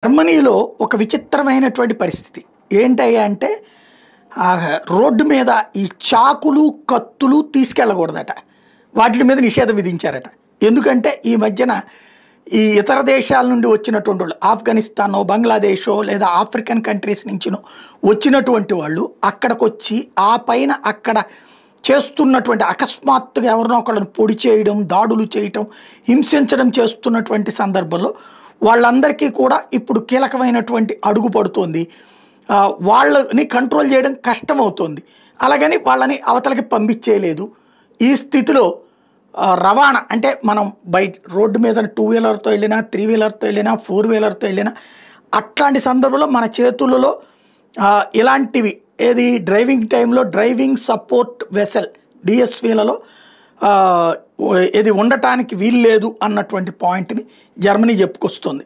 జర్మనీలో ఒక విచిత్రమైనటువంటి పరిస్థితి. ఏంటయ్యా అంటే రోడ్డు మీద ఈ చాకులు, కత్తులు తీసుకెళ్ళకూడదట. వాటిల మీద నిషేధం విధించారట. ఎందుకంటే ఈ మధ్యన ఈ ఇతర దేశాల నుండి వచ్చినటువంటి వాళ్ళు ఆఫ్ఘనిస్తానో, బంగ్లాదేశో లేదా ఆఫ్రికన్ కంట్రీస్ నుంచినో వచ్చినటువంటి వాళ్ళు అక్కడికొచ్చి ఆ పైన అక్కడ చేస్తున్నటువంటి అకస్మాత్తుగా ఎవరినో ఒకళ్ళని పొడి చేయడం, దాడులు చేయటం, హింసించడం చేస్తున్నటువంటి సందర్భంలో వాళ్ళందరికీ కూడా ఇప్పుడు కీలకమైనటువంటి అడుగు పడుతోంది. వాళ్ళని కంట్రోల్ చేయడం కష్టమవుతోంది. అలాగని వాళ్ళని అవతలకి పంపించేయలేదు. ఈ స్థితిలో రవాణా అంటే మనం బయట రోడ్డు మీద 2 వీలర్తో వెళ్ళినా, 3 వీలర్తో వెళ్ళినా, 4 వీలర్తో వెళ్ళినా అట్లాంటి సందర్భంలో మన చేతులలో ఇలాంటివి ఏది డ్రైవింగ్ టైంలో డ్రైవింగ్ సపోర్ట్ వెసల్ డిఎస్వీలలో ఇది ఉండటానికి వీలు లేదు అన్నటువంటి పాయింట్ని జర్మనీ చెప్పుకొస్తుంది.